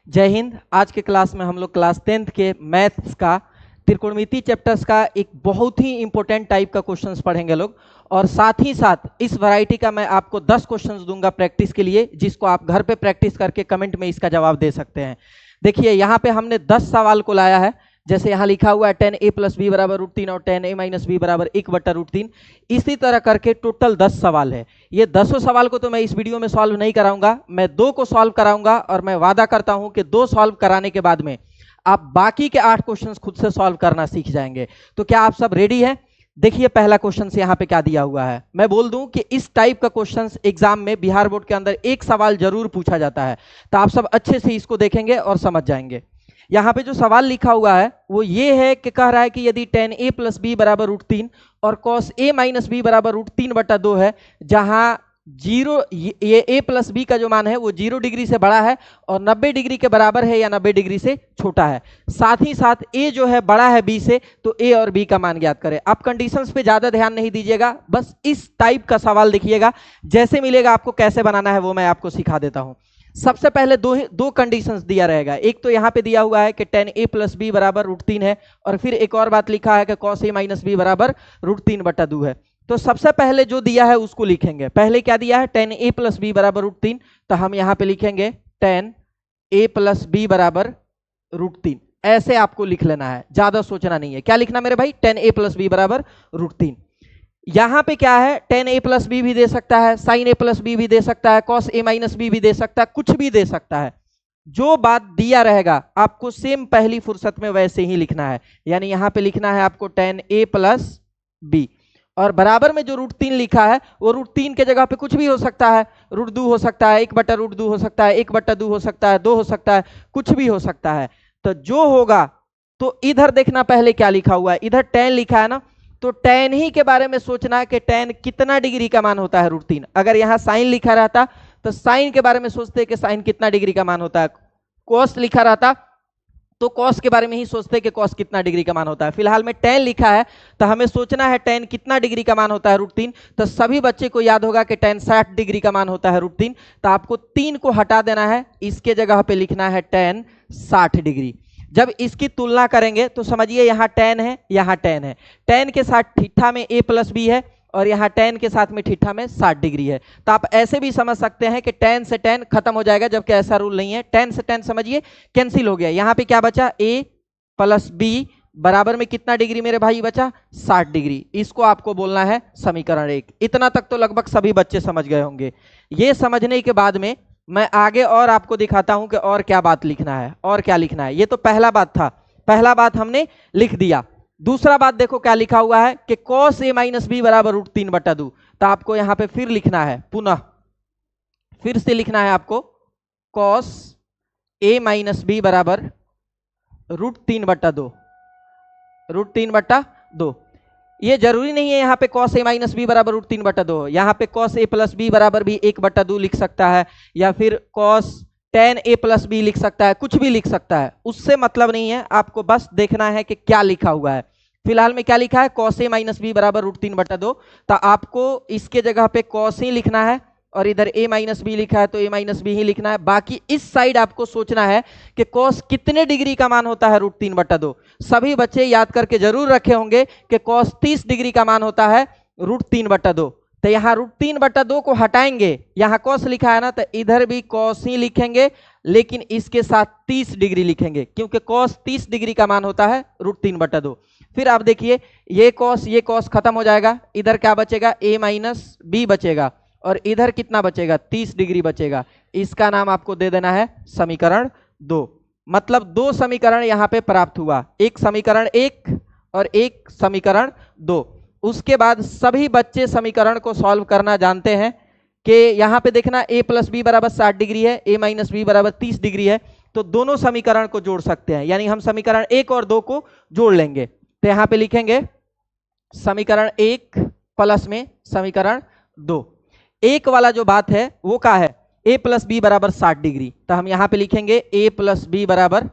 जय हिंद। आज के क्लास में हम लोग क्लास 10th के मैथ्स का त्रिकोणमिति चैप्टर्स का एक बहुत ही इंपॉर्टेंट टाइप का क्वेश्चंस पढ़ेंगे लोग, और साथ ही साथ इस वैरायटी का मैं आपको 10 क्वेश्चंस दूंगा प्रैक्टिस के लिए, जिसको आप घर पे प्रैक्टिस करके कमेंट में इसका जवाब दे सकते हैं। देखिए यहाँ पे हमने 10 सवाल को लाया है। जैसे यहाँ लिखा हुआ है 10a + b = √3 और 10a - b = 1/√3। इसी तरह करके टोटल 10 सवाल है। ये 10 सवाल को तो मैं इस वीडियो में सॉल्व नहीं कराऊंगा, मैं 2 को सॉल्व कराऊंगा, और मैं वादा करता हूं कि 2 सॉल्व कराने के बाद में आप बाकी के 8 क्वेश्चंस खुद से सॉल्व करना सीख जाएंगे। तो क्या आप सब रेडी हैं? देखिए पहला क्वेश्चन यहाँ पे क्या दिया हुआ है। मैं बोल दूं कि इस टाइप का क्वेश्चन एग्जाम में बिहार बोर्ड के अंदर एक सवाल जरूर पूछा जाता है, तो आप सब अच्छे से इसको देखेंगे और समझ जाएंगे। यहाँ पे जो सवाल लिखा हुआ है वो ये है कि कह रहा है कि यदि 10a + b = √3 और cos a - b = √3/2 है, जहां जीरो ये a + b का जो मान है वो 0 डिग्री से बड़ा है और 90 डिग्री के बराबर है या 90 डिग्री से छोटा है। साथ ही साथ a जो है बड़ा है b से, तो a और b का मान ज्ञात करें। आप कंडीशंस पे ज्यादा ध्यान नहीं दीजिएगा, बस इस टाइप का सवाल देखिएगा। जैसे मिलेगा आपको कैसे बनाना है वो मैं आपको सिखा देता हूं। सबसे पहले दो कंडीशंस दिया रहेगा। एक तो यहाँ पे दिया हुआ है कि 10a + b = √3 है, और फिर एक और बात लिखा है कि cos a - b = √3/2 है। तो सबसे पहले जो दिया है उसको लिखेंगे। पहले क्या दिया है? 10a + b = √3, तो हम यहाँ पे लिखेंगे 10a + b = √3। ऐसे आपको लिख लेना है, ज्यादा सोचना नहीं है। क्या लिखना मेरे भाई? 10a + b = √3। यहां पे क्या है? 10a + b भी दे सकता है, sin a + b भी दे सकता है, cos a - b भी दे सकता है, कुछ भी दे सकता है। जो बात दिया रहेगा आपको सेम पहली फुर्सत में वैसे ही लिखना है। यानी यहां पे लिखना है आपको 10a + b, और बराबर में जो √3 लिखा है वो √3 के जगह पे कुछ भी हो सकता है। √2 हो सकता है, 1/√2 हो सकता है, 1/2 हो सकता है, 2 हो सकता है, कुछ भी हो सकता है। तो जो होगा, तो इधर देखना पहले क्या लिखा हुआ है। इधर 10 लिखा है ना, तो tan ही के बारे में सोचना है कि tan कितना डिग्री का मान होता है √3। अगर यहां sin लिखा रहता तो sin के बारे में सोचते कि sin कितना डिग्री का मान होता है। cos लिखा रहता तो cos के बारे में ही सोचते कि cos कितना डिग्री का मान होता है। फिलहाल में tan लिखा है तो हमें सोचना है tan कितना डिग्री का मान होता है √3। तो सभी बच्चे को याद होगा कि tan 60 डिग्री का मान होता है √3। तो आपको 3 को हटा देना है, इसके जगह पे लिखना है tan 60 डिग्री। जब इसकी तुलना करेंगे तो समझिए यहाँ tan है, यहाँ tan है। tan के साथ थीटा में a + b है, और यहाँ tan के साथ में थीटा में 60 डिग्री है। तो आप ऐसे भी समझ सकते हैं कि tan से tan खत्म हो जाएगा, जबकि ऐसा रूल नहीं है। tan से tan समझिए कैंसिल हो गया। यहाँ पे क्या बचा? a + b बराबर में कितना डिग्री मेरे भाई बचा? 60 डिग्री। इसको आपको बोलना है समीकरण 1। इतना तक तो लगभग सभी बच्चे समझ गए होंगे। ये समझने के बाद में मैं आगे और आपको दिखाता हूं कि और क्या बात लिखना है और क्या लिखना है। ये तो पहला बात था, पहला बात हमने लिख दिया। दूसरा बात देखो क्या लिखा हुआ है कि cos a - b = √3/2। तो आपको यहां पे फिर लिखना है, पुनः फिर से लिखना है आपको cos a - b = √3/2। √3/2। ये जरूरी नहीं है यहाँ पे cos a - b = √3/2। यहाँ पे cos a + b बराबर भी 1/2 लिख सकता है, या फिर cos tan a + b लिख सकता है, कुछ भी लिख सकता है, उससे मतलब नहीं है। आपको बस देखना है कि क्या लिखा हुआ है। फिलहाल में क्या लिखा है? cos a - b = √3/2। तो आपको इसके जगह पे cos ही लिखना है, और इधर a - b लिखा है तो a - b ही लिखना है। बाकी इस साइड आपको सोचना है कि cos कितने डिग्री का मान होता है √3/2। सभी बच्चे याद करके जरूर रखे होंगे कि cos 30 डिग्री का मान होता है √3/2। तो यहाँ √3/2 को हटाएंगे, यहाँ cos लिखा है ना, तो इधर भी cos ही लिखेंगे, लेकिन इसके साथ 30 डिग्री लिखेंगे, क्योंकि cos 30 डिग्री का मान होता है √3/2। फिर आप देखिए ये cos खत्म हो जाएगा, इधर क्या बचेगा? a - b बचेगा, और इधर कितना बचेगा? 30 डिग्री बचेगा। इसका नाम आपको दे देना है समीकरण 2। मतलब 2 समीकरण यहां पे प्राप्त हुआ, एक समीकरण 1 और एक समीकरण 2। उसके बाद सभी बच्चे समीकरण को सॉल्व करना जानते हैं कि यहां पे देखना a + b = 60 डिग्री है, a - b = 30 डिग्री है, तो दोनों समीकरण को जोड़ सकते हैं। यानी हम समीकरण 1 और 2 को जोड़ लेंगे। तो यहां पे लिखेंगे समीकरण 1 प्लस में समीकरण 2। एक वाला जो बात है वो क्या है? a + b = 60 degree. तो हम यहां पे लिखेंगे a + b =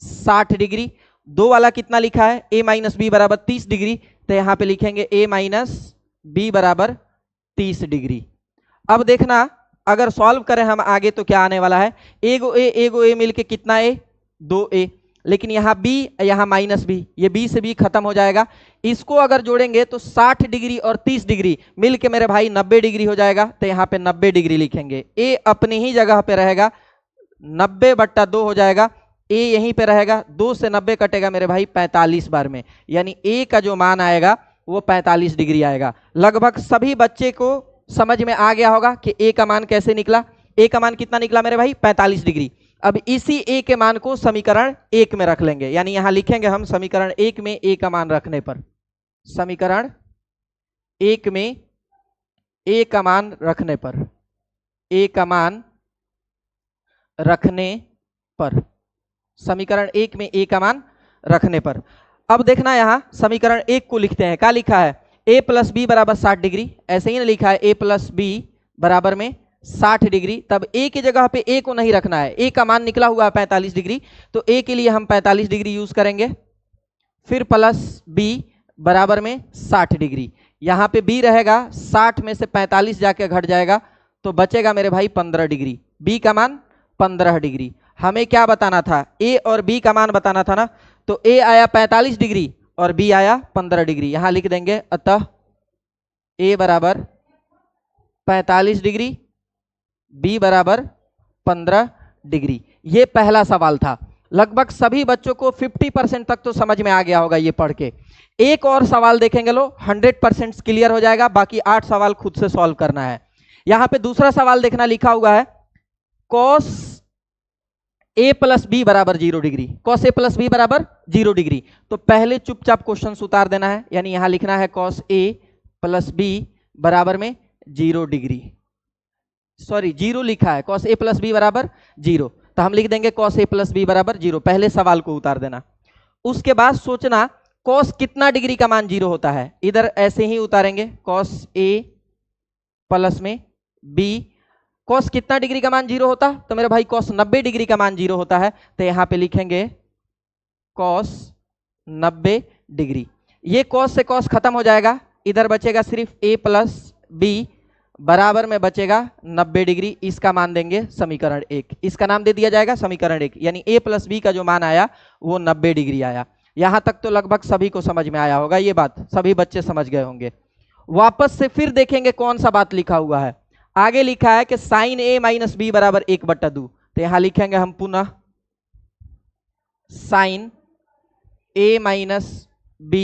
60 डिग्री। 2 वाला कितना लिखा है? a - b = 30 degree. तो यहां पे लिखेंगे a - b = 30 डिग्री। अब देखना अगर सॉल्व करें हम आगे तो क्या आने वाला है, ए गो ए मिलके कितना ए, 2a, लेकिन यहाँ b यहाँ माइनस b, ये b से b खत्म हो जाएगा। इसको अगर जोड़ेंगे तो 60 डिग्री और 30 डिग्री मिलके मेरे भाई 90 डिग्री हो जाएगा, तो यहाँ पे 90 डिग्री लिखेंगे। a अपनी ही जगह पे रहेगा, 90/2 हो जाएगा, a यहीं पे रहेगा, 2 से 90 कटेगा मेरे भाई 45 बार में, यानी a का जो मान आएगा वो 45 डिग्री आएगा। लगभग सभी बच्चे को समझ में आ गया होगा कि a का मान कैसे निकला। a का मान कितना निकला मेरे भाई, 45 डिग्री। अब इसी a के मान को समीकरण 1 में रख लेंगे, यानी यहां लिखेंगे हम समीकरण 1 में a का मान रखने पर, समीकरण 1 में a का मान रखने पर, a का मान रखने पर, समीकरण 1 में a का मान रखने पर। अब देखना यहां समीकरण 1 को लिखते हैं, क्या लिखा है, a प्लस बी बराबर 60 डिग्री, ऐसे ही ना लिखा है, a प्लस बी बराबर में 60 डिग्री। तब a की जगह पे a को नहीं रखना है, a का मान निकला हुआ है 45 डिग्री, तो a के लिए हम 45 डिग्री यूज करेंगे, फिर प्लस b बराबर में 60 डिग्री। यहाँ पे b रहेगा, 60 में से 45 जाके घट जाएगा, तो बचेगा मेरे भाई 15 डिग्री, b का मान 15 डिग्री। हमें क्या बताना था, a और b का मान बताना था ना, तो a आया 45 डिग्री और b आया 15 डिग्री। यहां लिख देंगे, अतः a बराबर 45 डिग्री, b बराबर 15 डिग्री। ये पहला सवाल था। लगभग सभी बच्चों को 50% तक तो समझ में आ गया होगा ये पढ़ के। एक और सवाल देखेंगे लो, 100% क्लियर हो जाएगा, बाकी 8 सवाल खुद से सॉल्व करना है। यहां पे दूसरा सवाल देखना, लिखा हुआ है cos a प्लस बी बराबर 0 डिग्री, cos a प्लस बी बराबर 0 डिग्री। तो पहले चुपचाप क्वेश्चन उतार देना है, यानी यहां लिखना है cos a प्लस बी बराबर में 0 डिग्री, सॉरी 0 लिखा है, cos a प्लस बी बराबर 0, तो हम लिख देंगे cos a प्लस बी बराबर 0, पहले सवाल को उतार देना। उसके बाद सोचना cos कितना डिग्री का मान 0 होता है, इधर ऐसे ही उतारेंगे, cos a प्लस में b, cos कितना डिग्री का मान 0 होता, तो मेरे भाई cos 90 डिग्री का मान 0 होता है, तो यहां पे लिखेंगे cos 90 डिग्री। ये cos से cos खत्म हो जाएगा, इधर बचेगा सिर्फ a प्लस बी बराबर में बचेगा 90 डिग्री, इसका मान देंगे समीकरण 1, इसका नाम दे दिया जाएगा समीकरण 1, यानी a प्लस बी का जो मान आया वो 90 डिग्री आया। यहां तक तो लगभग सभी को समझ में आया होगा, ये बात सभी बच्चे समझ गए होंगे। वापस से फिर देखेंगे कौन सा बात लिखा हुआ है। आगे लिखा है कि साइन a माइनस बी बराबर 1/2, तो यहां लिखेंगे हम पुनः साइन a माइनस बी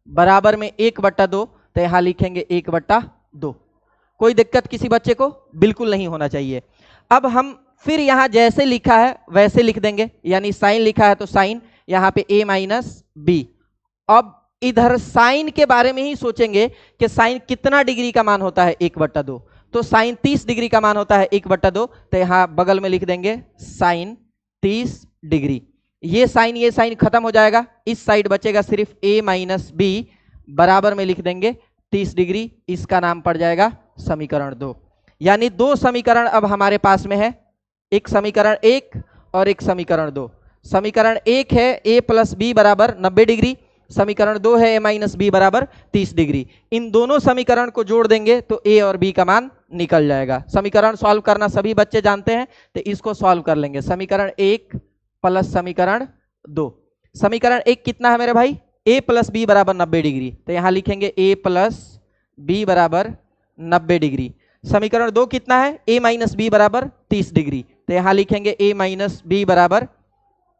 बराबर में 1/2, तो यहां लिखेंगे 1/2। कोई दिक्कत किसी बच्चे को बिल्कुल नहीं होना चाहिए। अब हम फिर यहां जैसे लिखा है वैसे लिख देंगे, यानी साइन लिखा है तो साइन, यहां पे a माइनस बी। अब इधर साइन के बारे में ही सोचेंगे कि साइन कितना डिग्री का मान होता है, 1/2, तो साइन 30 डिग्री का मान होता है 1/2, तो यहां बगल में लिख देंगे साइन 30 डिग्री। ये साइन खत्म हो जाएगा, इस साइड बचेगा सिर्फ a माइनस बी बराबर में लिख देंगे 30 डिग्री, इसका नाम पड़ जाएगा समीकरण 2। यानी 2 समीकरण अब हमारे पास में है, एक समीकरण 1 और एक समीकरण 2। समीकरण 1 है a प्लस बी बराबर 90 डिग्री, समीकरण 2 है a माइनस बी बराबर 30 डिग्री। इन दोनों समीकरण को जोड़ देंगे तो a और b का मान निकल जाएगा। समीकरण सॉल्व करना सभी बच्चे जानते हैं, तो इसको सॉल्व कर लेंगे, समीकरण 1 प्लस समीकरण 2। समीकरण 1 कितना है मेरे भाई, a प्लस बी बराबर 90 डिग्री, तो यहां लिखेंगे a प्लस बी बराबर 90 डिग्री। समीकरण 2 कितना है, a माइनस बी बराबर 30 डिग्री, तो यहां लिखेंगे a माइनस बी बराबर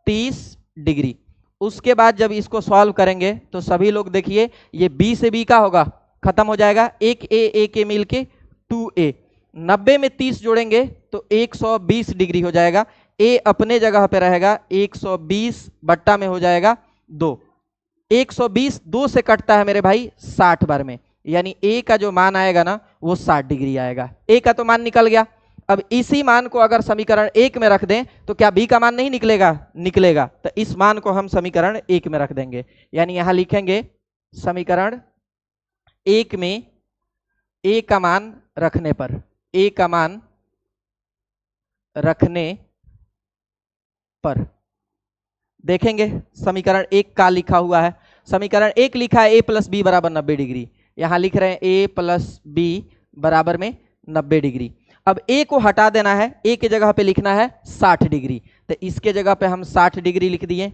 30 डिग्री। उसके बाद जब इसको सॉल्व करेंगे तो सभी लोग देखिए, ये b से b का होगा, खत्म हो जाएगा, एक a मिल के 2a, 90 में 30 जोड़ेंगे तो 120 डिग्री हो जाएगा, a अपने जगह पे रहेगा, 120 बट्टा में हो जाएगा 2, 120 2 से कटता है मेरे भाई 60 बार में, यानी a का जो मान आएगा ना वो 60 डिग्री आएगा। a का तो मान निकल गया। अब इसी मान को अगर समीकरण 1 में रख दें तो क्या b का मान नहीं निकलेगा, निकलेगा, तो इस मान को हम समीकरण 1 में रख देंगे, यानी यहां लिखेंगे समीकरण 1 में a का मान रखने पर, a का मान रखने पर देखेंगे समीकरण 1 का लिखा हुआ है, समीकरण 1 लिखा है a प्लस बी बराबर 90 डिग्री, यहां लिख रहे हैं a प्लस बी बराबर में 90 डिग्री। अब ए को हटा देना है, ए की जगह पे लिखना है 60 डिग्री, तो इसके जगह पे हम 60 डिग्री लिख दिए,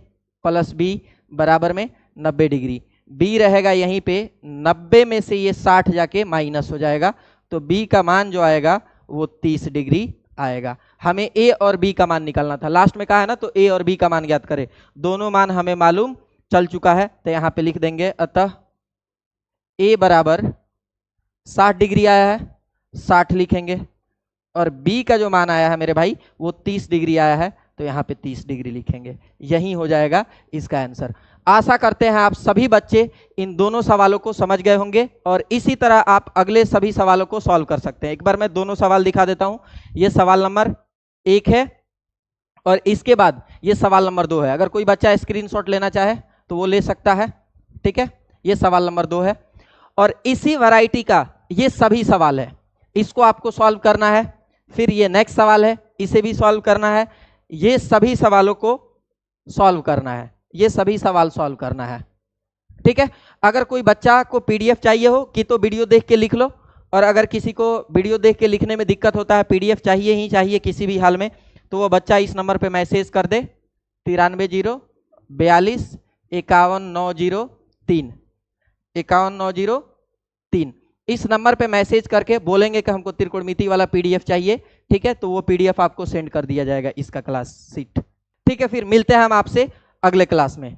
प्लस बी बराबर में 90 डिग्री। बी रहेगा यहीं पे, 90 में से ये 60 जाके माइनस हो जाएगा, तो बी का मान जो आएगा वो 30 डिग्री आएगा। हमें ए और बी का मान निकालना था, लास्ट में कहा है ना, तो ए और बी का मान ज्ञात करें। दोनों मान हमें मालूम चल चुका है, तो यहाँ पे लिख देंगे, अतः ए बराबर 60 डिग्री आया है, 60 लिखेंगे, और बी का जो मान आया है मेरे भाई वो 30 डिग्री आया है, तो यहाँ पे 30 डिग्री लिखेंगे। यही हो जाएगा इसका आंसर। आशा करते हैं आप सभी बच्चे इन दोनों सवालों को समझ गए होंगे, और इसी तरह आप अगले सभी सवालों को सॉल्व कर सकते हैं। एक बार मैं दोनों सवाल दिखा देता हूं। ये सवाल नंबर 1 है और इसके बाद ये सवाल नंबर 2 है। अगर कोई बच्चा स्क्रीनशॉट लेना चाहे तो वो ले सकता है, ठीक है। ये सवाल नंबर 2 है और इसी वैरायटी का ये सभी सवाल है, इसको आपको सॉल्व करना है। फिर ये नेक्स्ट सवाल है, इसे भी सॉल्व करना है। ये सभी सवालों को सॉल्व करना है, ये सभी सवाल सॉल्व करना है, ठीक है। अगर कोई बच्चा को पीडीएफ चाहिए हो कि तो वीडियो देख के लिख लो, और अगर किसी को वीडियो देख के लिखने में दिक्कत होता है, पीडीएफ चाहिए ही चाहिए किसी भी हाल में, तो वो बच्चा इस नंबर पे मैसेज कर दे 93 0 42 51 903 51 903। इस नंबर पे मैसेज करके बोलेंगे कि हमको त्रिकोणमिति वाला पीडीएफ चाहिए, ठीक है, तो वो पीडीएफ आपको सेंड कर दिया जाएगा, इसका क्लास शीट, ठीक है। फिर मिलते हैं हम आपसे अगले क्लास में।